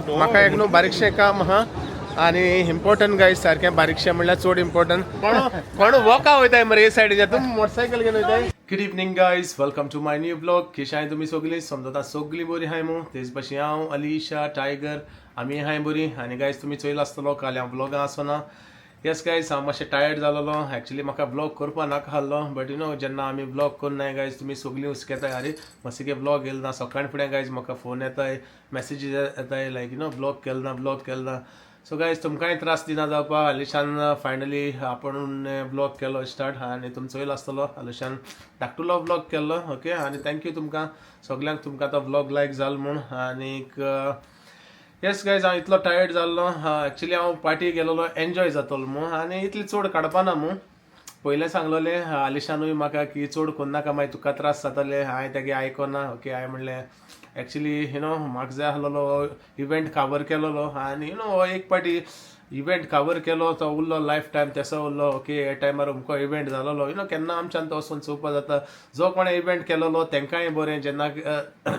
म्हाका एक न्हू बारीकशें काम आहा आणि इम्पॉर्टंट गायज सारकें बारीकशें म्हणल्यार चड इम्पॉर्टंट कोण वॉका वयताय मरे हे सायडीच्या तूं मोटरसायकल घेवन वयताय. Good evening guys, welcome to my new blog. कशी आहाय तुमी सगळीं? समजता सगळीं बरी आहाय मू. तेच भाशेन हांव, अलिशा, टायगर आमी आहाय बरी. आनी गायज तुमी चोयला आसतलो काल हांव ब्लॉगां आसना. येस गायज हांव मातशें टायर्ड जालोलो. एक्चुअली म्हाका ब्लॉग करपा नाका आहलो, बट जेन्ना आमी ब्लॉग कोन्नाय गायज तुमी सगळीं हुसकेताय अरे मातशें ब्लॉग येयलो ना. सकाळ फुडें गायज म्हाका फोन येताय, मेसेजीस येताय लायक ब्लॉग केलो ना. सो गायज तुमकांय त्रास दिना जावपा. अलिशान फायनली आपण ब्लॉग केलो स्टार्ट आनी तुमी चोयलो आसतलो अलिशान धाकटुलो ब्लॉग केल्लो. ओके, आनी थँक्यू तुमकां सगल्यांक. तुमकां तो ब्लॉग लायक जालो म्हूण. आनीक येस गायज हांव इतलो टायर्ड जाल्लो. एक्चुअली हांव पार्टी गेलोलो एन्जॉय जातलो म्हूण आनी इतली चड काडपाना म्हूण. पयलें सांगलोलें आलिशानूय म्हाका की चड कोन्नाका मागीर तुका त्रास जातले. हांवें तेगे आयकोना. ओके, हांवें म्हणलें एक्चुअली म्हाका जाय आसलोलो इव्हेंट कवर केलोलो आनी हो एक पाटी इव्हेंट कवर केलो तो उरलो लायफ टायम तेसो उरलो. ओके, हे टायमार अमको इव्हेंट जालोलो केन्ना आमच्यान तो वचून चोवपा जाता. जो कोणें इव्हेंट केलोलो तेंकांय बरें जेन्ना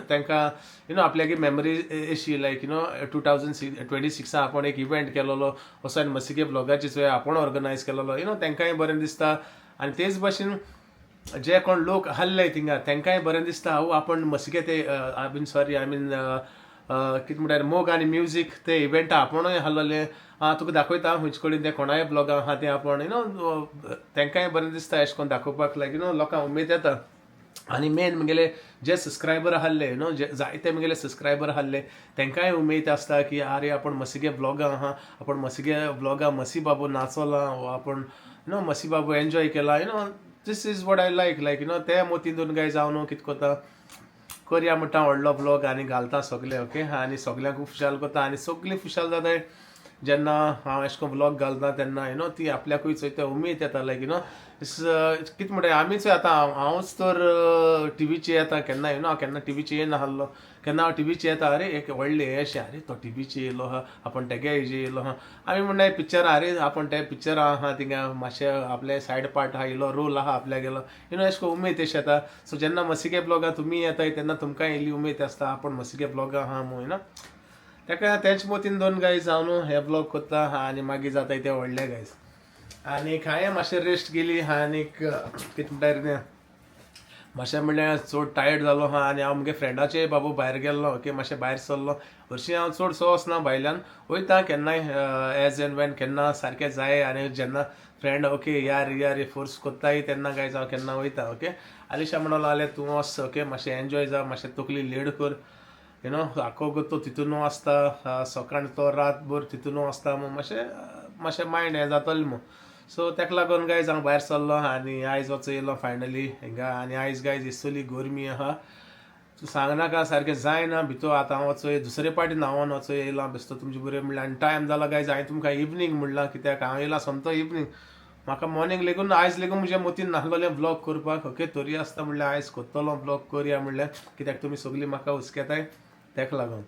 तेंकां आपल्यागे मेमरी अशी लायक 2026 आपण एक इव्हेंट केलोलो असो मसिके ब्लॉगाची चोय आपण ऑर्गनायज केलोलो तेंकांय बरें दिसता. आनी तेच भाशेन जे कोण लोक आहले थिंगा तेंकांय बरें दिसता. हांव आपण मसिके ते आय मीन कितें म्हणटात मोग आनी म्युजीक ते इव्हेंटा आपुणूय आहलोले. तुका दाखयता खंयचे कडेन ते कोणाय ब्लॉगां आहा ते आपण तेंकांय बरें दिसता अशें करून दाखोवपाक लायक लोकांक उमेद येता. आनी मेन म्हगेले जे सबस्क्रायबर आहले जे जायते म्हगेले सबस्क्रायबर आहले तेंकांय उमेद आसता की आरे आपण मसिगे ब्लॉगां आहा, आपण मसिगे ब्लॉगां मसी बाबू नाचोला, आपण मसी बाबू एन्जॉय केला. दिस इज वॉट आय लायक ते मोतीन गाय जावन कितें कोता करया म्हणटा व्हडलो ब्लॉग आनी घालता सगळे. ओके, आनी सगल्यांक खुशाल करता आनी सगळीं खुशाल जाताय जेन्ना हांव अशें करून ब्लॉग घालता तेन्ना ती आपल्याकूय चोयता उमेद येता लायक कितें म्हणटा आमीच आतां हांवूच तर टीव्हीचेर येता केन्ना हांव केन्ना टीव्हीचेर येनाहलो. केन्ना हांव टीव्हीचेर येता अरे एक व्हडलें हें अशें अरे तो टीव्हीचेर येयलो आहा, आपण तेगे हेजेर येयलो आहा. आमी म्हणटाय पिक्चरां अरे आपण ते पिक्चरां आहा थिंगा मातशें आपले सायड पार्ट आहा इल्लो रोल आहा आपल्यागेलो अशें करून उमेद अशी येता. सो जेन्ना मसिके ब्लॉगां तुमी येताय तेन्ना तुमकांय इल्ली उमेद आसता आपण मसिके ब्लॉगां आहा म्हूण तेका तेंच मोतीन दोन गायज हांव हे ब्लॉग करता आनी मागीर जाताय ते व्हडले गायज. आनीक हांवें मातशें रेस्ट केली आनीक कितें म्हणटाय रे मातशें म्हणल्यार चड टायर्ड जालो आहा आनी हांव मुगे फ्रेंडाचे बाबू भायर गेल्लो. ओके, मातशें भायर सरलो. हरशीं हांव चड सो वचना भायल्यान वयता केन्नाय एज एंड वेन केन्ना सारकें जाय आनी जेन्ना फ्रेंड ओके यार फोर्स कोत्ताय तेन्ना गायज हांव केन्ना वयता. ओके, आलिशा म्हणलो आले तूं वच. ओके, मातशें एन्जॉय जा, मातशें तकली लीड कर. आखो तो तितून आसता सकाळ तो रातभर तितून आसता म्हूण मातशें मायंड हें जातलें म्हूण. सो तेका लागून गायज हांव भायर सरलो आनी आयज वचूं येयलो फायनली हिंगा. आनी आयज गायज इसोली गरमी आहा तूं सांगनाका सारकें जायना भितर. आतां हांव वचूं दुसरे पाटी न्हांवोन वचूं येयला बेश्टो तुमचे बरें म्हणलें. आनी टायम जाला गायज हांवें तुमकां इवनींग म्हणलां कित्याक हांव येयलां सोमतो इवनींग. म्हाका मॉर्निंग लेगून आयज लेगून म्हज्या मोतीन नाहलोलें ब्लॉग करपाक. ओके, तरी आसता म्हणलें आयज कोत्तलो ब्लॉग करया म्हणलें कित्याक तुमी सगळीं म्हाका हुसकेताय तेका लागून.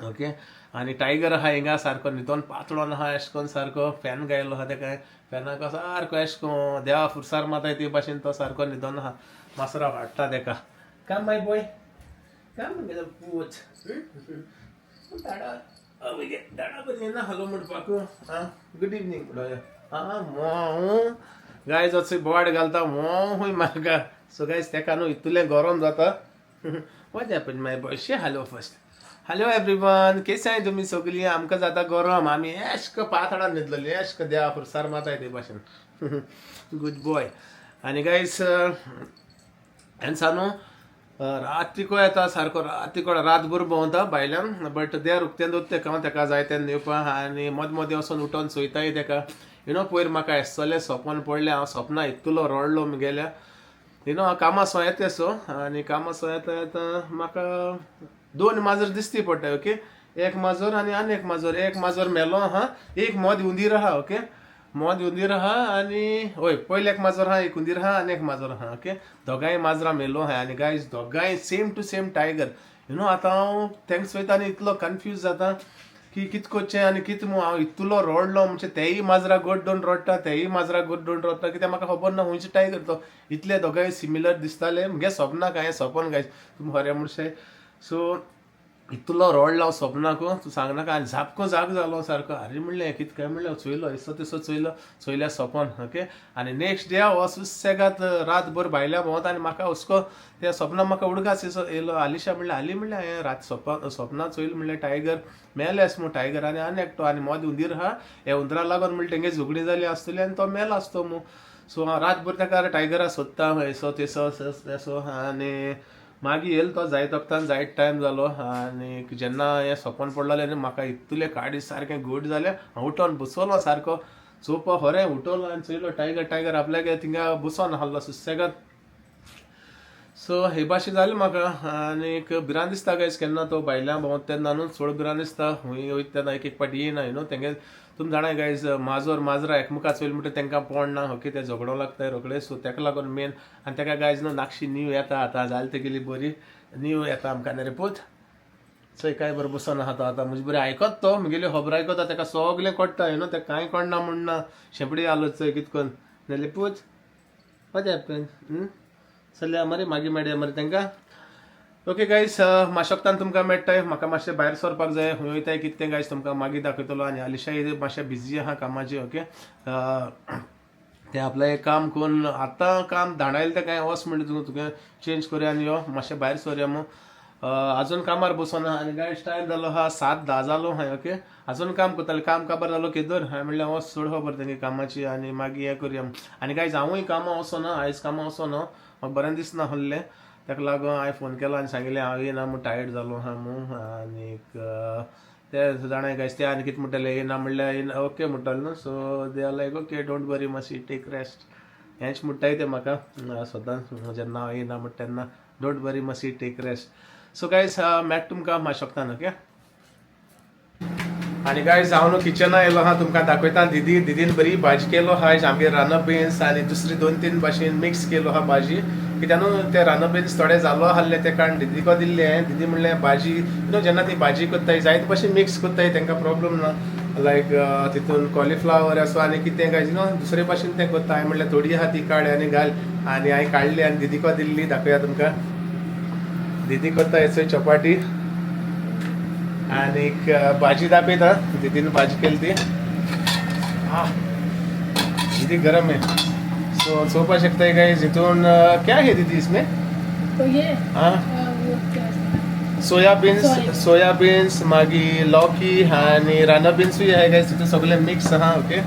ओके, आनी टायगर आहा हिंगा सारको न्हिदोन पातळोन आहा अशें करून सारको फॅन गायल्लो आहा तेका फॅनाक सारको अशें करून देवा फुरसार माताय ते भाशेन तो सारको न्हिदोन आहा. मासरा हाडटा तेका. काम माय बॉय काम म्हगेलो पूत धाडा बरी येना हलो म्हणपाक. गुड इवनींग म्हणून गायज वचून बोवाड घालता हूंय म्हाका. सो गायज तेका न्हू इतलें गरम जाता. What happened my boy? Say hello first. Hello everyone. केसे आहे तुम्ही सगळीं? आमकां जाता गरम आमी एशक पातळान न्हिदलेली एशक देवा फुरसार माताय ते भाशेन. Good boy. आनी गायज हेंचा न्हू रातीको येता सारको रातीको रातभर भोंवता भायल्यान बट देर उक्तें दोत्तें हांव तेका जाय तेन्ना येवपा आनी मद मदें वचोन उठोन चोयताय तेका. पयर म्हाका एसलें सपन पडलें हांव सपना इतलो रडलो म्हगेल्या. हांव कामासो येता सो आनी कामासो येता म्हाका 2 माजर दिसती पडटाय. ओके, एक माजर आनी एक माजर. एक माजर मेलो आहा, एक मोद हुंदीर आहा. ओके, मोद हुंदीर आहा आनी हय पयले एक माजर आहा, एक हुंदीर आहा आनी एक माजर आहा. ओके, दोगांय माजरां मेलो आहा आनी गायज दोगांय सेम टू सेम टायगर. आतां हांव थँक्स वयता आनी इतलो कन्फ्यूज जाता की कितें करचें आनी कितें म्हूण हांव इतलो रडलो म्हणजे तेय माजराक गोड्डोन रडटा तेय माजराक गोड्डोन रडटा कित्याक म्हाका खबर ना खंयचो टायगर तो. इतले दोगांय सिमिलर दिसताले म्हगे सपनाक हांवें सपन गायज तुमी खरें म्हणशें. सो इतलो रोडलो सपनाक तूं सांगनाका आनी झापको जाग जालो सारको अरे म्हणलें कितें काय म्हणलें चोयलो इसो तिसो चोयल्या सपन ओके आनी नेक्स्ट डे हांव सुसेगाद रातभर भायल्या भोंवत आनी म्हाका हुस्को त्या सपना म्हाका उडकास येयलो आलिशा म्हणलें आली म्हणलें हांवें रात सपना चोयलें म्हणलें टायगर मेलेस म्हूण टायगर आनी एकटो आनी मोद हुंदीर आहा हे हुंदरा लागून म्हणलें तेंगे झगडी जाली आसतली आनी तो मेलो आसतो म्हूण सो हांव रातभर तेका टायगरा सोदता हेसो तेसो आनी मागीर येयलो तो जायत वक्तान जायत टायम जालो आनी जेन्ना हें सपन पडलें आनी म्हाका इतलें काडी सारकें घोट जालें हांव उठोन बसवलो सारको चोवपा खरें उठवलो आनी चोयलो टायगर आपल्याक थिंगा बसोन आहलो सुसेगाद सो हे भाशेन जालें म्हाका आनी भिरांत दिसता गायज केन्ना तो भायल्यान भोंवता तेन्ना न्हू चड भिरांत दिसता खूंय वयता तेन्ना एक पाटी येयना न्हू तेंगे तुमी जाणाय गायज माजरा एकमुखार चोयलें म्हणटा तेंकां पोडना ओके ते झगडो लागताय रोखडे सो तेका लागून मेन आनी तेका गायज न्हू नाकशी नीव येता आतां जाली तेगेली बरी नीव येता आमकां रे पूत चोय काय बरो बसोन आहा तो आतां म्हजी बरी आयकत तो म्हगेली खबर आयकता तेका सगलें कळटा न्हू तेका कांय कळना म्हणना शेंपडी आलो चोय कितें करून नाल्यार पूत वॉट हॅपन चलया मरे मागीर मेळया मरे तेंकां ओके गायज माशोकतान तुमकां मेळटाय म्हाका मातशें भायर सरपाक जाय खंय वयताय कितें तें गायज तुमकां मागीर दाखयतलो आनी आलिशा मातशें बिजी आहा कामाची ओके तें आपलें काम करून आतां काम धाडायलें तें कांय वच म्हणटा तुका चेंज करुया आनी यो मातशें भायर सरया मग अजून कामार बसून आनी गायज टायम जालो हा 7:10 जालो हांवें ओके अजून काम करतालें काम काबार जालो केदर हांवें म्हणल्यार वच चड खबर तेंगे कामाची आनी मागीर हें करुया आनी गायज हांवूय कामां वचोना आयज कामां वचोना म्हाका बरें दिसना आहलें तेका लागून हांवें फोन केलो आनी सांगिल्लें हांव येना म्हूण टायर्ड जालो आहा म्हूण आनीक ते जाणाय गायज ते आनी कितें म्हणटाले येना म्हणल्यार ओके म्हणटाले न्हू so they are like okay don't worry मातशी टेक रेस्ट हेंच म्हणटाय ते म्हाका सदांच जेन्ना हांव येना म्हणटा तेन्ना डोंट वरी मातशी टेक रेस्ट सो गायज मेळटा तुमकां माशोकतान ओके आनी गायज हांव न्हू किचना येयलो आहा तुमकां दाखयता दीदीन बरी भाजी केलो आहा आमगे रानो बिन्स आनी दुसरी 2-3 भाशेन मिक्स केलो आहा भाजी कित्याक न्हू ते रानो बिन्स थोडे जालो आहले ते कारण दीदीको दिल्ले दीदी म्हणलें भाजी न्हू जेन्ना ती भाजी कोत्ताय जायते भाशेन मिक्स कोत्ताय तेंकां प्रॉब्लम ना लायक तितून कॉलीफ्लावर असो आनी कितें गायज न्हू दुसरे भाशेन तें कोत्ता हांवें म्हणलें थोडी आहा ती काड आनी घाल आनी हांवें काडली आनी दीदीको दिल्ली दाखोवया तुमकां दीदी कोत्ता हेचो चपाटी आणि भाजी दाखयता दीदीन भाजी केली ती दीदी गरम है सो चोपा शकता गाइस हितून क्या है दीदी इसमें तो ये हाँ सोयाबीन्स मागी लौकी आणि राना बीन्सूय आहे गाइस तितून सगळे मिक्स आहा ओके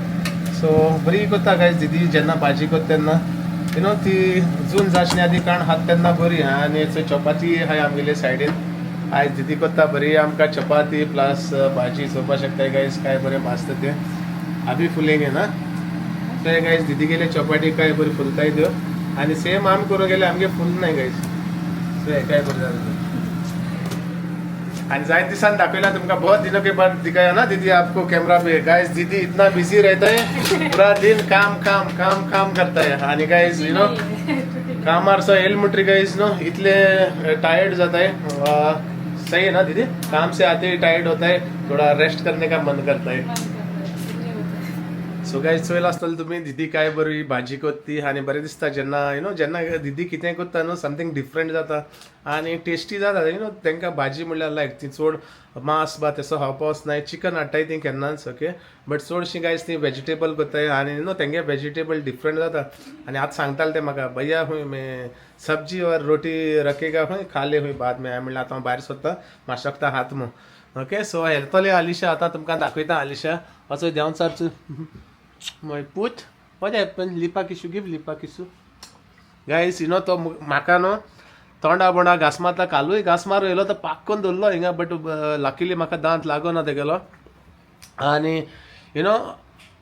सो बरी कोत्ता गाइस दीदी जेन्ना भाजी कोत्ता तेन्ना यू नो ती जून जाचने आदी कारण हात तेन्ना बरी आहा आनी चपाती आहाय आमगेले सायडीन आयज दीदी कोत्ता बरी आमकां चपाती प्लस भाजी चोवपा शकताय गायज काय बरें भाजता ते अभी फुलेंगे ना ते गायज दीदी गेले चपाटी काय बरी फुलताय त्यो आनी सेम आमी करूं गेले आमगे फुल नाय गायज सो हे काय बरें जालें आनी जायत दिसान दाखयला तुमकां बहुत दिनों के बाद दिखाया ना दीदी आपको कैमरा पे गाइस दीदी इतना बिजी रहता है पूरा दिन काम करता है आनी गाइस यू नो कामार सो येल म्हणटरी गाइस नो इतले टायर्ड जाता है सही है ना दीदी काम से आते ही टायर्ड होता है थोड़ा रेस्ट करने का मन करता है सो गाइस चोयला आसतलें तुमी दीदी काय बरी भाजी कोत्ती आनी बरें दिसता जेन्ना यू नो जेन्ना दीदी कितें कोत्ता न्हू समथींग डिफरंट जाता आनी टेस्टी जाता यू नो तेंकां भाजी म्हणल्यार लायक ती चड मांस बा तसो खावपा वचनाय चिकन हाडटाय ती केन्नाच ओके बट चडशी गायज ती वेजिटेबल कोत्ताय आनी न्हू तेंगे वेजिटेबल डिफरंट जाता आनी आतां सांगताले ते म्हाका भैया खूंय में सब्जी और रोटी रखेगा खूंय खाले खूंय बाद में हांवें म्हणलें आतां हांव भायर सोदता माशोकता हात मो ओके सो हेल्तोले आलिशा आतां तुमकां दाखयता आलिशा वचो देंवन सारचो My put, what happened? Lipa kishu, give lipa kishu. Guys, you know, तो म्हाका न्हू तोंडा बोंडा घास मारता कालूय घास मार येयलो तो पाक्कोन दवरलो हिंगा बट लकीली म्हाका दांत लागोना तेगेलो आनी यू नो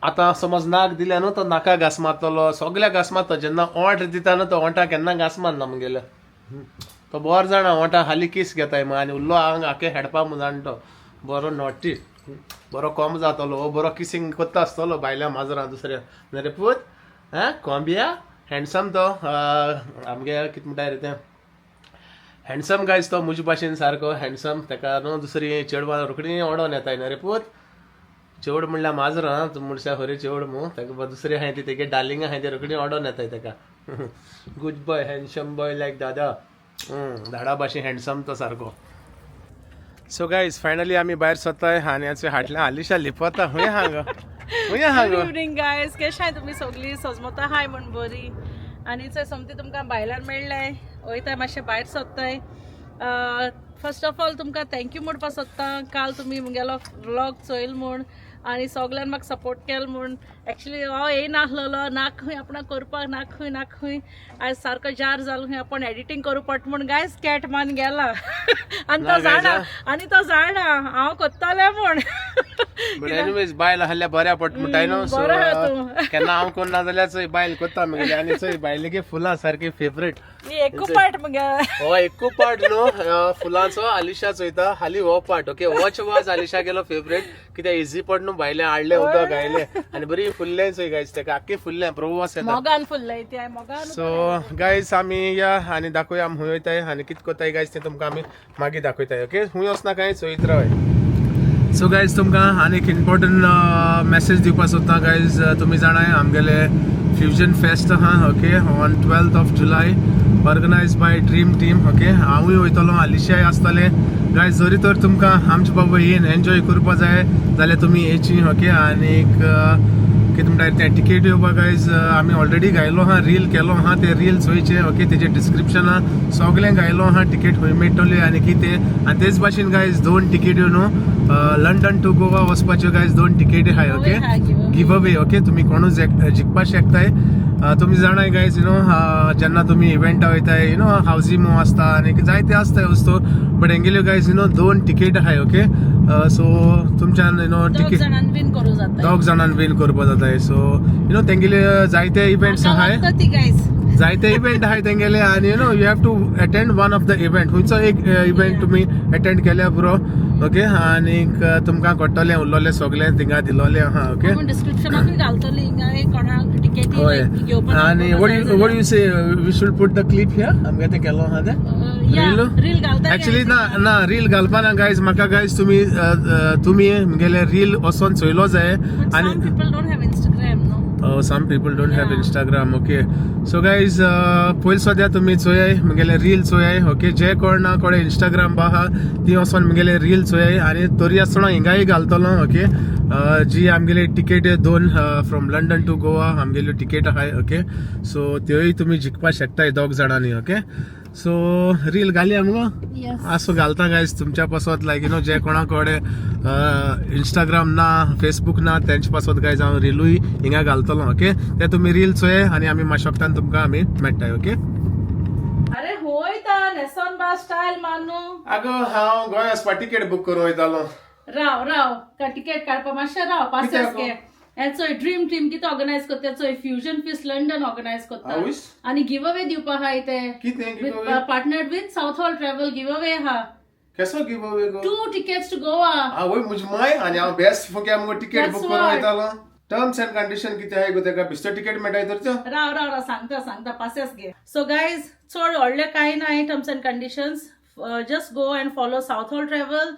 आतां समज नाक दिल्या न्हू तो नाका घास मारतलो सगल्या घास मारता जेन्ना ओंठ दिता न्हू तो ओंठा केन्ना घास मारना म्हगेले तो बोर जाणा ओंठा हाली किस घेताय म्हण आनी उरलो आंग आखे हेडपा म्हूण जाणटो बरो नॉटी बरो कॉम जातलो बरो किसिंग कोत्ता आसतलो भायल्या माजरां दुसऱ्या नरे पूत कॉम्बिया हँडसम तो आमगे कितें म्हणटाय रे तें हँडसम गायज तो म्हजे भाशेन सारको हँडसम तेका न्हू दुसरी चेडवां रोखडी ओडोन येताय नरे पूत चेवड म्हणल्यार माजरां तूं म्हणशा खरी चेवड मू तेका दुसरी आहाय ती तेगे डार्लिंग आहाय ती रोखडी ओडोन येताय तेका गुड बॉय हँडसम बॉय लायक दादा धाडा भाशेन हँडसम तो सारको सो गाईज फायनली आम्ही भायर सरताय आनी हाटल्या हालीशा लिपता हुंय हांग हुंय हांग. गुड इवनिंग गायज, कशें आहाय तुमी सगळीं? सजमता हाय म्हण बरी. आनी चंय समती तुमकां भायल्यान मेळ्ळें, वयताय मातशें भायर सरताय. फर्स्ट ऑफ ऑल तुमकां थँक्यू म्हणपाक सोदता. काल तुमी मुगेलो व्लॉग चोयल म्हूण आनी सगळ्यान म्हाका सपोर्ट केलो म्हूण. एक्चुली हांव येयनासलो, ना खंय आपणा करपाक, ना खंय आयज सारको जार जालो खंय आपण एडिटींग करूं पडटा म्हूण गायज कॅट मान गेला आनी तो जाणा हांव कोत्तालें म्हूण. बट एनीवेज बायल आहल्या बऱ्या पडटा म्हणटाय न्हू. सो केन्ना हांव कोण ना जाल्यार चोय बायल कोत्ता मगेली. आनी चोय बायलेगे फुलां सारकी फेवरेट. एकू पार्ट मगे हो एकू पार्ट न्हू फुलांचो आलिशा चोयता. हाली हो पार्ट ओके. वॉच वाज आलिशा गेलो फेवरेट कित्याक इजी पड न्हू. भायले हाडले उदक घायले आनी बरी फुल्लें चोय गायज तेका आख्खे फुल्लें प्रवास येता. मोगान फुल्लय ते मोगान. सो गायज आमी या आनी दाखोवया आमी हुंय वयताय आनी कितें कोत्ताय गायज तें तुमकां आमी मागीर दाखयताय. ओके हुंय वचना काय चोयत रावय. सो गायज तुमकां आनी एक इम्पॉर्टंट मॅसेज दिवपाक सोदता गायज. तुमी जाणाय आमगेले फ्युजन फेस्ट आहा okay on 12th of July organise bye dream team. Okay हांवूय वयतलो, आलिशाय आसतले गायज. जरी तर तुमकां आमचे बाबा येन एन्जॉय करपा जाय जाल्यार तुमी येची. ओके आनीक कितें म्हणटात तें टिकेट येवपा गायज आमी ऑलरेडी घायलो आहा, रील केलो आहा. ते रील चोयचे ओके. तेजे डिस्क्रिप्शनां सगळें घायलो आहा. टिकेट खंय मेळटली आनी कितें. आनी तेच भाशेन गायज 2 टिकेट्यो न्हू लंडन टू गोवा वचपाच्यो गायज 2 टिकेटी आहाय. Okay give away. ओके तुमी कोणूच जिखपा शकताय. तुमी जाणाय गायज यू नो जेन्ना तुमी इव्हेंटा वयताय यू नो हावजिंग आसता आनी जायते आसताय वस्तू. बट हेंगेल्यो गायज यू नो 2 टिकेट आहाय. ओके सो तुमच्यान यू नो टिकेट 2 जाणांन विन करपा जाताय. सो यू नो तेंगेले जायते इव्हेंट्स आहाय, जायते इव्हेंट आहाय तेंगेले. आनी you know you have to attend one of the event. खंयचो एक इव्हेंट तुमी अटेंड केल्या पुरो. ओके आनीक तुमकां कोट्टलें उरलोलें सगळें थिंगा दिलोलें आहा. ओके डिस्क्रिप्शनाक घालतली कोणाक टिकेटी घेवपाक. आनी what you say we should put the clip here आमगे ते केलो आहा ते रील घालता. एक्चुअली ना रील घालपा ना गायज. म्हाका गायज तुमी म्हगेले रील वचोन चोयलो जाय. आनी people don't have Instagram no. some people don't have Instagram. Okay so guys पयलीं सद्या तुमी चोयाय म्हगेले रील चोयाय. ओके जे कोणा कोडे इंस्टाग्राम आहा ती वचोन म्हगेले रील चोयाय. आनी तरी आसतना हिंगाय घालतलो. ओके जी आमगेली ticket 2 from London to Goa आमगेल्यो टिकेट आहाय. ओके सो त्योय तुमी जिखपा शकताय 2 जाणांनी. ओके सो रील घालया मुगो. असो घालता गायज तुमच्या पासत लायक यू नो जे कोणा कोडे इंस्टाग्राम ना फेसबुक ना तेंचे पासत गायज हांव रीलूय हिंगा घालतलो. ओके ते तुमी रील चोय आनी आमी माशोकतान तुमकां आमी मेळटाय. ओके अरे होय ता नेसोन बा स्टाईल मानू. आगो हांव गोंय वचपा टिकेट बूक करूं वयतालो. राव का टिकेट काडपा मातशें राव. पासेस घे. चोय ड्रीम टीम कितें ऑर्गनायज करता चोय फ्युजन फिस्ट लंडन ऑर्गनायज करता आनी गिव अवे दिवपा आहाय ते partnered with south hall travel. Give away आहा. केसो गिव अवे गो? 2 tickets टू गोवा. आवय मुज माय आनी हांव बेस्ट फुके आमगो टिकेट बूक करूं वयतालो. टर्म्स एंड कंडिशन कितें आहाय गो तेका? बिस्तर टिकेट मेळटाय तर राव सांगता पासेस घे. सो गायज चड व्हडलें कांय ना terms and conditions. Just go and follow south hall Travel,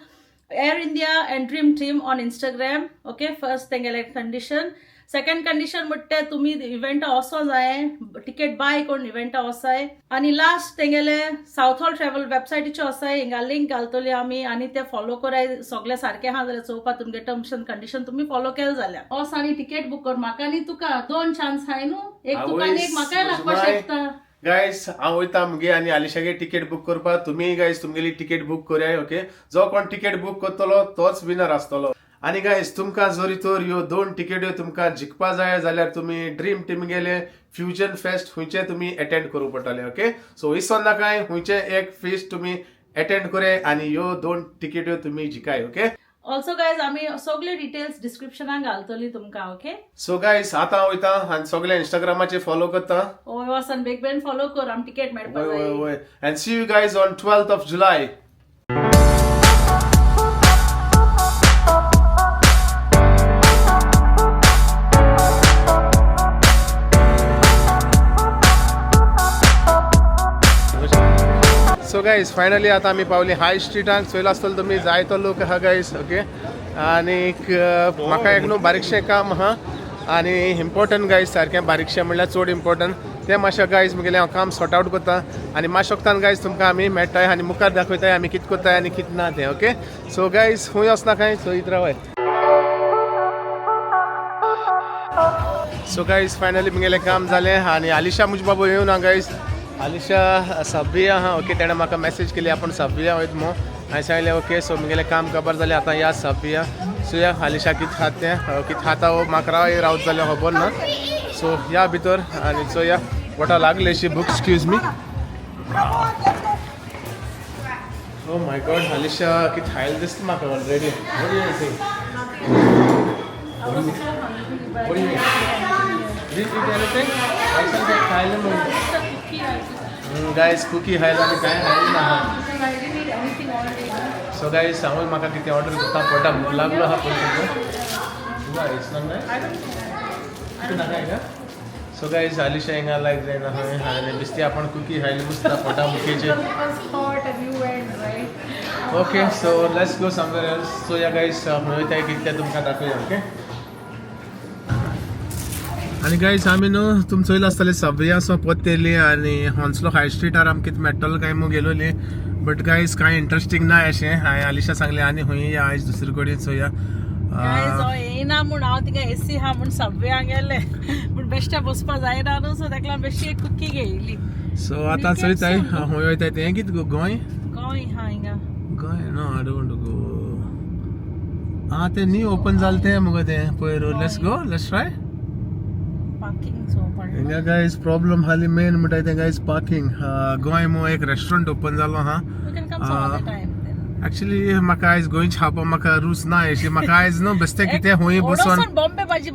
Air India and Dream Team on Instagram. Okay first तेंगेले कंडिशन. सेकंड कंडिशन म्हणटे तुमी इव्हेंटा वचो जाय, टिकेट बाय करून इव्हेंटा वचाय. आनी लास्ट तेंगेले साउथ हॉल ट्रॅव्हल वेबसायटीचे वचाय. हिंगा लिंक घालतली आमी आनी ते फॉलो कराय. सगळे सारखे आहा जाल्यार चोवपा तुमगे टर्म्स एंड कंडिशन तुमी फॉलो केले जाल्यार वच आनी टिकेट बूक कर. म्हाका आनी तुका 2 चान्स आहाय न्हू. एक तुका आनी एक म्हाकाय लागपाक शकता. गायज हांव वयता मुगे आनी आलिशागे टिकेट बूक करपा. तुमी गायज तुमगेली टिकेट बूक कराय. ओके जो कोण टिकेट बूक करतलो तोच विनर आसतलो. आनी गायज तुमकां जरी तर ह्यो 2 टिकेट्यो तुमकां जिखपा जाय जाल्यार तुमी ड्रीम टीम गेले फ्युजन फेस्ट हुंयचे तुमी अटेंड करूं पडटले. ओके सो विसर नाकाय हुंयचे एक फेस्ट तुमी अटेंड कराय आनी ह्यो 2 टिकेट्यो तुमी जिकाय. ओके ऑल्सो गायज आमी सगळे डिटेल्स डिस्क्रिप्शनाक घालतली तुमकां. ओके सो गायज आतां वयता आनी सगळे इंस्टाग्रामाचेर फॉलो करता. ओय वसन बेग बेन फॉलो कर आम टिकेट मेळपा जाय. ओय and see you guys on 12th of July. So guys finally आता आमी पावली हाय स्ट्रीटाक. चोयलो आसतलो तुमी जायतो लोक आहा गायज. ओके आनीक म्हाका एक न्हू बारीकशें काम आहा आनी इम्पॉर्टंट गायज सारकें बारीकशें म्हणल्यार चड इम्पॉर्टंट. ते मातशें गायज मुगेलें हांव काम सॉर्ट आवट करता आनी मातशे वक्तान गायज तुमकां आमी मेळटाय आनी मुखार दाखयताय आमी कितें करताय आनी कितें ना तें ओके सो गायज खूंय वचना कांय सो इथं रावाय सो गायज फायनली मुगेलें काम जालें आनी आलिशा मुज बाबू येवं ना गायज आलिशा सब्बिया आहा ओके तेणें म्हाका मॅसेज केली आपूण सब्बिया वयता मो हांवें सांगलें ओके सो मुगेलें काम काबार जालें आतां या सब्बिया सो या आलिशा कितें खाता तें कितें खाता हो म्हाका रावत जालें खबर ना सो या भितर आनी सो या वोटा लागले शी book excuse me oh my god Alisha कितें खायला दिसता म्हाका ऑलरेडी गायज कुकी खायला आनी कांय खायला ना सो गायज सांगून म्हाका कितें ऑर्डर करता पडटा भूक लागलो आहा पळय गायज नाका सो गायज आलिशा हिंगा लायक जायना खंय आनी बेश्टी आपण कुकी खायली बुसता पोटा मुखेचे okay so let's go somewhere else so या गायज वयताय कितें तें तुमकां दाखोवया ओके आनी गायज आमी न्हू तुमी चोयला आसतले सब्या सो पोतेली आनी हॉन्सलो हाय स्ट्रीटार आमकां कितें मेळटलो काय मू गेलोली बट गायज कांय इंट्रस्टींग ना अशें हांवें आलिशा सांगलें आनी खंय या आयज दुसरे कडेन चोया येयना म्हूण हांव तिका एसी आहा म्हूण सब्याक गेले पूण बेश्टे बसपा जायना न्हू सो तेका लागून बेश्टी एक कुकी घेयली सो आतां चोयताय खंय वयताय तें कितें गो गोंय गोंय हा हिंगा Goa no I don't go तें न्यू ओपन जालें तें मुगो तें पयर let's go let's try parking so हिंगा गायज प्रॉब्लम हाली मेन म्हणटाय तें गायज पार्किंग गोंय मो एक रेस्टॉरंट ओपन जालो हा you can come some other time actually म्हाका आयज गोंयच खावपा म्हाका रूच ना अशी म्हाका आयज न्हू बेश्टें कितें खूंय बसून बॉम्बे भाजी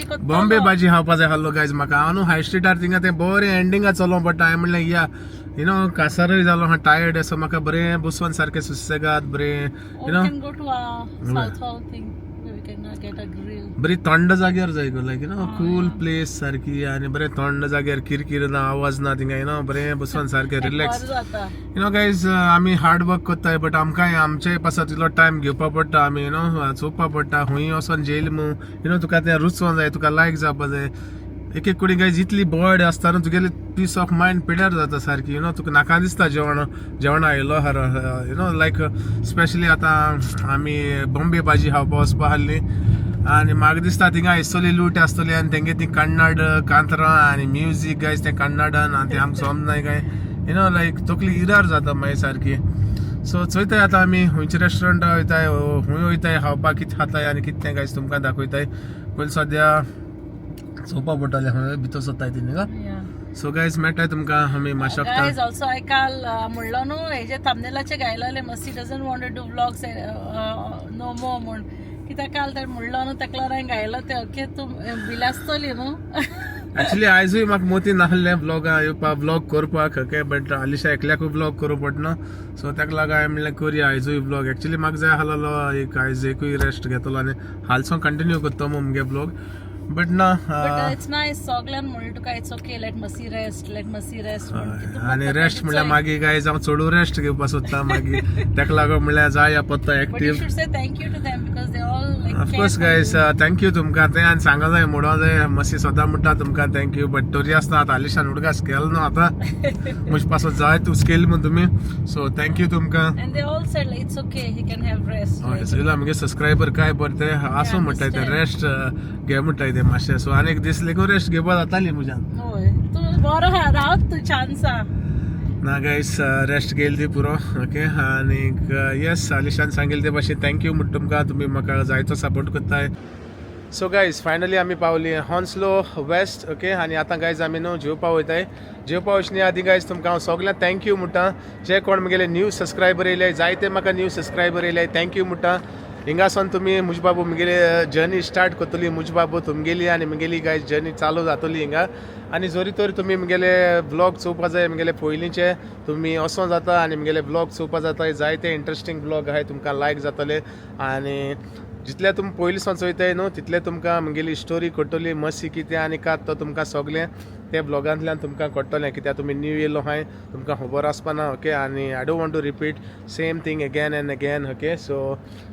करता बॉम्बे भाजी खावपा जाय आहलो गायज म्हाका हांव न्हू हाय स्ट्रीटार थिंगा तें बरें एंडिंगा चलोवं पडटा हांवें म्हणलें या यू नो कासारय जालो हा टायर्ड सो म्हाका बरें बसोन सारकें सुसेगाद बरें you know go to a south thing where we can get a grill बरी थंड जाग्यार जाय गो like you know cool place सारकी आनी बरें थंड जाग्यार किरकिर ना आवाज ना थिंगा यू नो बरें बसून सारकें रिलॅक्स यू नो गायज आमी हार्ड वर्क कोत्ताय बट आमकां आमचे पासत इल्लो टायम घेवपा पडटा आमी यू नो चोवपा पडटा खूंय वचोन जेल मू यू नो तुका तें रुचोवं जाय तुका लायक जावपा जाय एक एक कडेन गायज इतली बर्ड आसता न्हू तुगेली पीस ऑफ मायंड पिड्यार जाता सारकी यू नो तुका नाका दिसता जेवण आयलो हर यू नो लायक स्पेशली आतां आमी बॉम्बे भाजी खावपा वचपा आहली आनी म्हाका दिसता थिंगा आयसोली लूट आसतली आनी तेंगे ती कन्नड कांतरां आनी म्युजीक गायज तें कन्नडान आनी तें आमकां समजनाय काय यू नो लायक तकली इरार जाता मागीर सारकी सो चोयताय आतां आमी खंयच्या रेस्टॉरंटा वयताय खूंय वयताय खावपाक कितें खाताय आनी कितें तें गायज तुमकां दाखयताय पयलीं सद्या चोवपा पडटलें खंय भितर सोदताय ती न्ही सो गायज मेळटाय तुमकां आमी मातशें गायज ऑल्सो हांवें काल म्हणलो न्हू हेजे थंबनेलाचे घायलेले मस्ती doesn't want to do vlogs no more म्हूण कित्याक काल ते म्हणलो न्हू तेका लागून हांवें घायलो ते ओके तूं बिलासतली न्हू एक्चुअली आयजूय म्हाका मोती नासलें ब्लॉगा येवपा ब्लॉग करपाक ओके बट आलिशा एकल्याकूय ब्लॉग करूं पडना सो तेका लागून हांवें म्हणलें करया आयजूय ब्लॉग एक्चुअली म्हाका जाय आहलो एक आयज एकूय रेस्ट घेतलो आनी हालसो कंटिन्यू करता मुगे ब्लॉग बट ना इट्स नायस सगल्यान म्हणलें तुका इट्स ओके लेट मसी रेस्ट आनी रेस्ट म्हणल्यार मागीर गायज हांव चडू रेस्ट घेवपा सोदता मागीर तेका लागून म्हणल्यार जाय पडटा एक्टीव ऑफकोर्स गायज थँक्यू तुमकां तें आनी सांगो जाय म्हणो जाय मसी सदां म्हणटा तुमकां थँक्यू बट तरी आसता आतां आलिशान उडका स्केल न्हू आतां म्हजे पासत जाय तूं स्केल म्हण तुमी सो थँक्यू तुमकां हय मुगे सबस्क्रायबर काय बरें ते आसूं म्हणटाय ते रेस्ट घे म्हणटाय ते मातशें सो आनी एक दीस लेगून रेस्ट घेवपा जाताली म्हज्यान तूं बरो आहा रावत तूं छानसा ना गायस रेस्ट घेयली ती पुरो ओके आनीक येस आलिशान सांगिल्लें ते भाशेन थँक्यू म्हणटा तुमकां तुमी म्हाका जायतो सपोर्ट करताय सो गायज फायनली आमी पावली हॉन्सलो वेस्ट ओके आनी आतां गायज आमी न्हू जेवपा वयताय जेवपा वचनी आदी गायज तुमकां हांव सगळ्यांक थँक्यू म्हणटा जे कोण म्हगेले न्यू सबस्क्रायबर येयले जायते म्हाका न्यू सबस्क्रायबर येयले थँक्यू म्हणटा हिंगासून तुमी मुज बाबू मुगेली जर्नी स्टार्ट करतली मुज बाबू तुमगेली आनी मुगेली गायज जर्नी चालू जातली हिंगा आनी जोरी तोरी तुमी मुगेले ब्लॉग चोवपा जाय मुगेले पयलींचे तुमी वचों जाता आनी मुगेले ब्लॉग चोवपा जाता जायते इंट्रस्टींग ब्लॉग आहाय तुमकां लायक जातले आनी जितले तुमी पयलीं सावन चोयताय न्हू तितले तुमकां मुगेली स्टोरी कळटली मस्सी कितें आनी कात तो तुमकां सगलें ते ब्लॉगांतल्यान तुमकां कळटलें कित्याक तुमी न्यू येयलो आहाय तुमकां खबर आसपाना ओके आनी I don't want to repeat same thing again and again okay so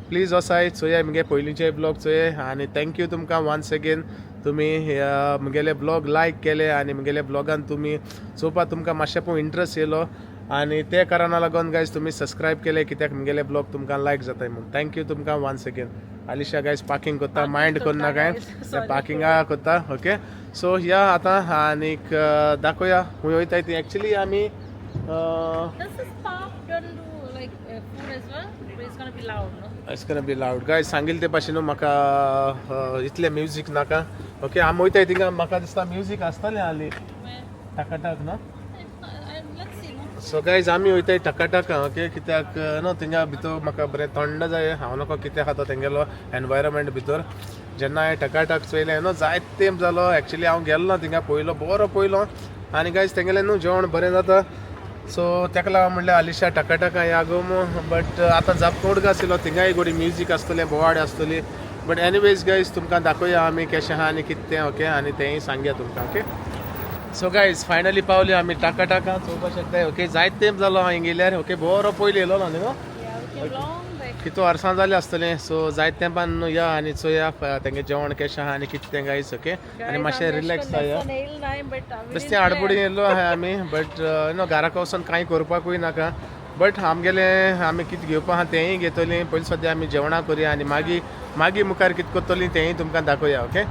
please वसाय चोया मुगे पयलींचे ब्लॉग चोये आनी थँक्यू तुमकां वन्स अगेन तुम्ही म्हगेले ब्लॉग लायक केले आनी म्हगेले ब्लॉगान तुम्ही चोवपा तुमकां मातशें पूण इंट्रस्ट येयलो आनी ते कारणाक लागून गायज तुम्ही सबस्क्रायब केले कित्याक म्हगेले ब्लॉग तुमकां लायक जाताय म्हणून थँक्यू तुमकां once again. Alisha guys parking करता मायंड करना काय पार्किंगा करता ओके. सो या आतां आनीक दाखोवया खूंय वयताय ती. एक्चुली आमी it's gonna be loud guys सांगिल्ले ते भाशेन म्हाका इतले म्युजीक नाका ओके. आमी वयताय थिंगा म्हाका दिसता म्युजीक आसतलें हालीं टाकाटाक न्हू. सो गायज आमी वयताय टकाटका ओके कित्याक न्हू थिंगा भितर म्हाका बरें थंड जाय. हांव नको कित्याक आतां तेंगेलो एनवायरमेंट भितर जेन्ना हांवें टकाटक चोयलें न्हू जायत तेंप जालो. एक्चुली हांव गेल्लो थिंगा पयलो बरो पयलो आनी गायज तेंगेलें न्हू जेवण बरें जाता. सो तेका लागून म्हणलें आलिशा टकाटका या गो बट आतां जाप तोडगा आशिल्लो थिंगाय गोडी म्युजीक आसतलें बोवाड आसतली. बट एनीवेज गायज तुमकां दाखोवया आमी कशें आहा आनी कितें तें ओके आनी तेंय सांगया तुमकां ओके. सो गायज फायनली पावली आमी टाकाटाका चोवपा शकताय ओके. जायत तेंप जालो हांवें गेल्यार ओके बरो पयलीं येयलो न्हू कितू वर्सां जालीं आसतलें. सो जायत तेंपान न्हू या आनी चोया तेंगे जेवण कशें आहा आनी कितें तें गायज ओके. आनी मातशें रिलॅक्स जाया बेश्टें आडबुडी येयलो आहा आमी बट नो घराक वचून कांय करपाकूय नाका. बट आमगेले आमी कितें घेवपा आहा तेंय घेतलीं. पयलीं सद्या आमी जेवणां करया आनी मागीर मुखार कितें करतलीं तेंय तुमकां दाखोवया ओके.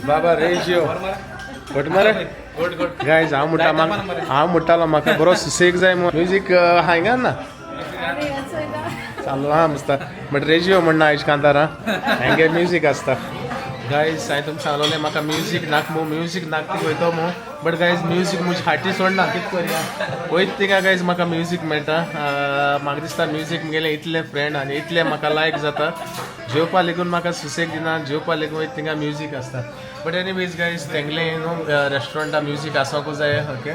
बाबा रेजिओ गुड मरे गायज हांव म्हणटालो म्हाका बरो सुसेग जाय म्युजीक हांगा ना चालू आहा मस्त बट रेजिओ म्हणना आयज कांतारा हांगे म्युजीक आसता. गायज हांवें तुमकां सांगलोलें म्हाका म्युजीक नाक म्युजीक नाक ती वयतो बट गायज म्युजीक म्हजी हाटी सोडना कितें करया वयत थिंगा गायज म्हाका म्युजीक मेळटा. म्हाका दिसता म्युजीक म्हगेलें इतलें फ्रेंड आनी इतलें म्हाका लायक जाता. जेवपा लेगून म्हाका सुसेग दिना जेवपा लेगून वयत थिंगा म्युजीक आसता. बट एनीवेज गायज तेंगलें न्हू रेस्टॉरंटां म्युजीक आसोंकूच जाय ओके.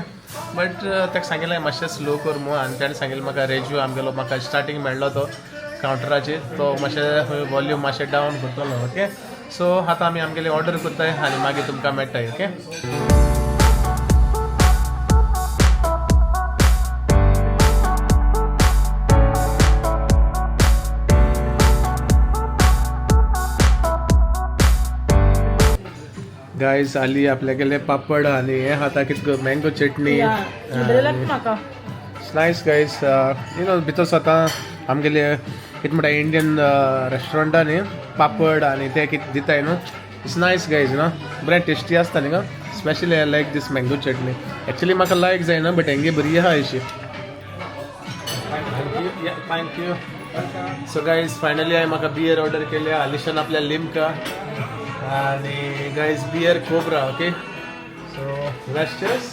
बट ताका सांगिल्लें मातशें स्लो कर म्हणून आनी ताणें सांगिल्लें म्हाका रेजिओ आमगेलो म्हाका स्टार्टींग मेळ्ळो तो कावंटराचेर तो मातशें वॉल्यूम मातशें डावन करतलो ओके. सो आतां आमी आमगेलें ऑर्डर करताय आनी मागीर तुमकां मेळटाय ओके. गायज आली आपल्यागेले पापड आनी हें खाता कितें mango chutney nice guys you no भितर स्वता आमगेले कितें म्हणटा इंडियन रेस्टॉरंटांनी पापड आनी ते कितें दिताय न्हू इट्स नायस गायज न्हू बरें टेस्टी आसता न्ही specially I like this mango chutney. Actually म्हाका लायक जायना बट हेंगे बरी आहा अशी. थँक्यू. सो गायज फायनली हांवें म्हाका बियर ऑर्डर केले आलिशान आपल्या लिमका आणि guys beer Cobra okay. So let's cheers.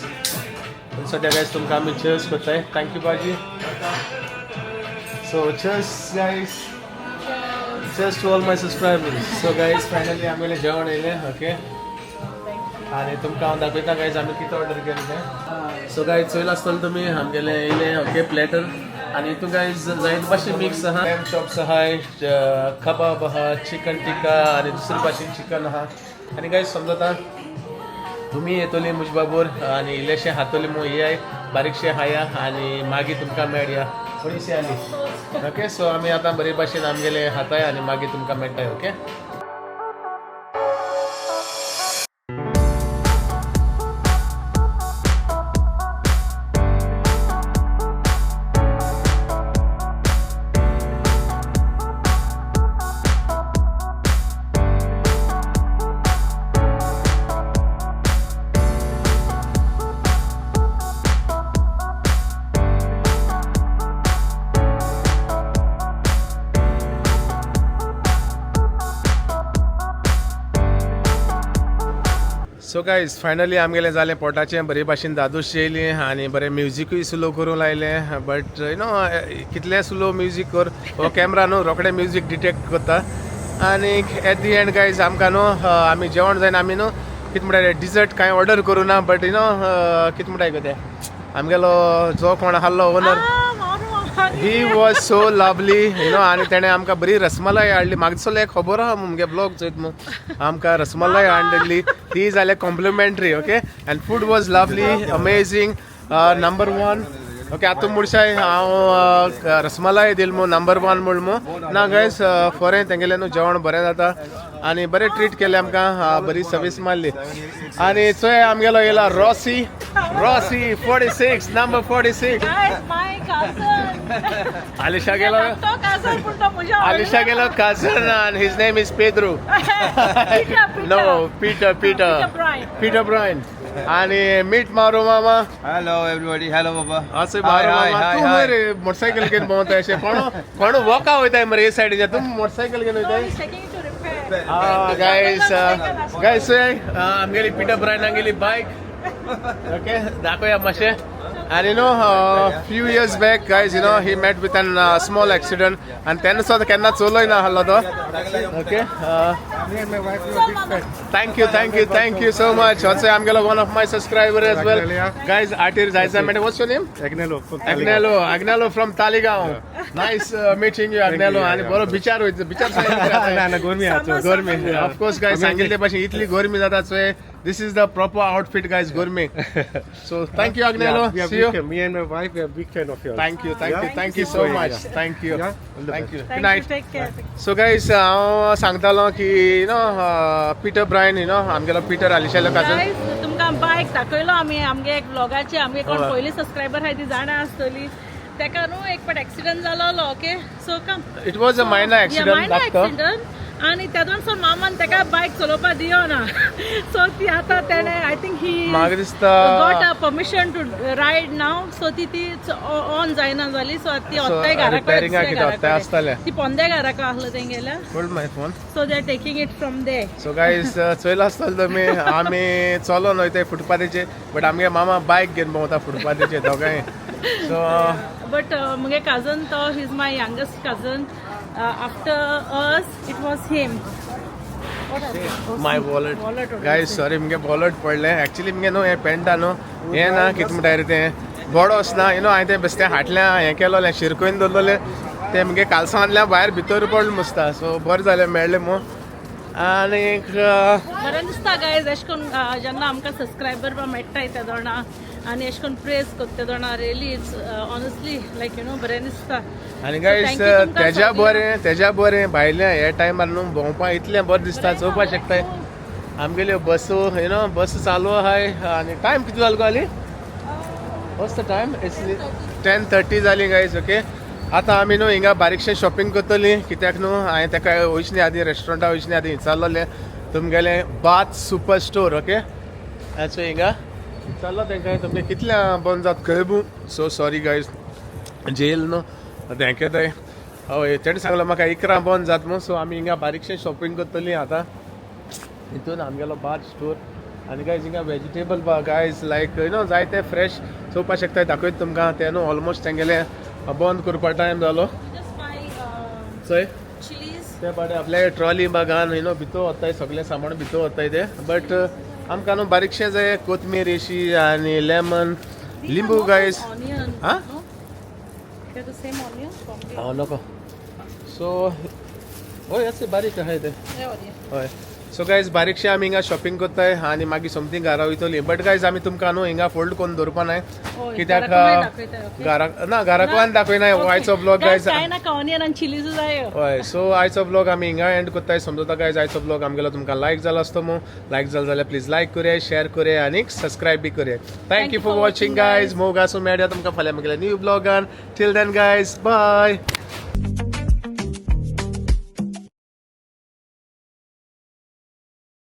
सद्या गायज तुमकां आमी चीयर्स करताय. थँक्यू बाजी. So cheers guys. Cheers to all my subscribers. So guys finally आमगेलें जेवण येयलें ओके आनी तुमकां हांव दाखयता गायज आमी कितें ऑर्डर केलें तें. सो गायज चोयलां आसतलें तुमी आमगेलें येयलें ओके प्लॅटर आनी हितून गायज जायते भाशेन मिक्स आहा. लॅम चॉप्स आहाय कबाब आहा चिकन टिक्का आनी दुसरे भाशेन चिकन आहा. आनी गायज समजता तुमी येतली म्हजे बाबूर आनी इल्लेशें हातोली मो येयाय बारीकशें खाया आनी मागीर तुमकां मेळया थोडीशी आली ओके. सो आमी आतां बरे भाशेन आमगेले खाताय आनी मागीर तुमकां मेळटाय ओके. सो गायज फायनली आमगेलें जालें पोटाचें बरे भाशेन दादोश येयली आनी बरें म्युजीकूय स्लो करूं लायलें बट यू नो कितलें स्लो म्युजीक कर हो कॅमेरा न्हू रोखडें म्युजीक डिटेक्ट करता आनी एट दी एंड गायज आमकां न्हू आमी जेवण जायना आमी न्हू कितें म्हणटा डिजर्ट कांय ऑर्डर करूं ना बट यू नो कितें म्हणटाय गो तें आमगेलो जो कोण आसलो owner he was so lovely आनी तेणें आमकां बरी रसमलाई हाडली म्हाका दिसलें खबर आहा मुगे ब्लॉग चोयत मग आमकां रसमलाई हाडली ती जाल्यार complimentary okay and food was lovely amazing number 1 okay आतां मुडशाय हांव रसमलाई दिल मू नंबर 1 म्हूण मू ना गायस फॉरेन तेंगेलें न्हू जेवण बरें जाता आनी बरें ट्रीट केलें आमकां बरी सर्वीस मारली आनी चोय आमगेलो येयला Rossi 46 number 46 Alisha Gelo cousin and his name is Pedro. No, Peter Brian. And meet Maru Mama. Hello everybody. Hello Baba. Ase Maru Mama. तू मेरे मोटरसाइकिल के बहुत ऐसे कौन वॉक होता है मेरे साइड जा तुम मोटरसाइकिल के होता है guys आमगेली Peter Brian आमगेली बाइक okay दाखवूया मातशें. And few years back, guys, he met with a small accident, and then so kenna cholo na hallo do. Okay. Me and my wife are big fans. Thank you so much. Also, I'm gonna one of my subscribers as well. Guys, Artir Zaisa, what's your name? Agnello from Taligaon. Nice meeting you, Agnello. And boro bichar Na gormi acho. Gormi. Of course, guys, sangilde pashi itli gormi zata so this is the proper outfit, guys, gourmet. So thank you, Agnello. See you. Me and my wife are big fan of yours. Thank you so much. Thank you. Thank you. Good night. Take care. So guys, हांव सांगतालो की Peter Brian आमगेलो Peter आलिशालो cousin. Guys, तुमकां बायक दाखयलो आमी आमगे एक ब्लॉगाचे आमगे कोण पयली सबस्क्रायबर आहाय ती जाणा आसतली तेका न्हू एक पाट एक्सिडेंट जालोलो okay so come It was a minor accident. Accident आणि तेदोन सो मामान तेका बायक चलोवपा दियो ना सो ती आतां तेणे आय थिंक ही म्हाका दिसता got a permission to ride now so ती ऑन जायना जाली सो ती ओत्ताय घरा ती पोंदे घराक आसलो तेंगेल्या Hold my phone. So they R taking it from they So guys, चोयलो आसतलो तुमी आमी चलोन वयताय फुटपाथेचेर बट आमगे मामा बायक घेवन भोंवता फुटपाथेचेर दोगांय सो बट मुगे कजन तो he is my youngest cousin after us it was him my wallet guys sorry मुगे वॉलेट पडले एक्चुअली मुगे न्हू हे पेंटा न्हू हे ना कितें म्हणटा रे तें बडो आसना हांवें तें बेश्टें हाटल्या हें केलोलें शिरकोवन दवरलोलें तें मुगे कालसांतल्या भायर भितर पडलें मुसता सो बरें जालें मेळ्ळें मू आनीक बरें दिसता गायज एश कोन्न जेन्ना आमकां सबस्क्रायबर मेळटाय ते दोना आनी एश कोन्न प्रेज कोत्ता ते दोना रियली इट्स ऑनेस्टली लायक बरें दिसता आनी गायस तेज्या बरें भायल्या हे टायमार न्हू भोंवपा इतलें बरें दिसता चोवपा शकताय आमगेल्यो बसो बस चालू आहाय आनी टायम कितें जालो गाली वॉट्स द टायम इट्स 10:30 जाली गायज ओके आतां आमी न्हू हिंगा बारीकशें शॉपिंग करतली कित्याक न्हू हांवें तेका वयचने आदी रेस्टॉरंटा वयचने आदी विचारलोलें तुमगेलें bath super store okay so हिंगा विचारलो तेंकां तुमगे कितल्या बंद जाता खंय सो सॉरी गायज जेल न्हू थँक्यू थंय हय तेणें सांगलो म्हाका 11 बंद जाता म्हणून सो आमी हिंगा बारीकशें शॉपिंग करतली आतां हितून आमगेलो बाथ स्टोर आनी गायज हिंगा वेजिटेबल गायज लायक जायते फ्रेश चोवपा शकताय दाखयत तुमकां ते न्हू ऑलमोस्ट तेंगेलें बंद करपा टायम जालो चोय ते पाटे आपले ट्रॉली बागान भितर वताय सगळें सामान भितर वताय ते बट आमकां न्हू बारीकशें जाय कोथमीर अशी आनी लेमन लिंबू गायज आं नको सो हय अशें बारीक आहाय ते हय सो गायज बारीकशें आमी हिंगा शॉपिंग करताय आनी मागीर समथींग घरा वयतली बट गायज आमी तुमकां न्हू हिंगा फोल्ड करून दवरपा नाय कित्याक घराकून दाखयनाय आयचो ब्लॉग गायज हय सो आयचो ब्लॉग आमी हिंगा एंड करताय समजता गायज आयचो ब्लॉग आमगेलो तुमकां लायक जालो आसतो मू लायक जालो जाल्यार प्लीज लायक करे शेअर करे आनी सबस्क्रायब बी करे थँक्यू फॉर वॉचिंग गायज मोग आसूं मेळया तुमकां फाल्यां म्हगेल्या न्यू ब्लॉगान टील देन गायज बाय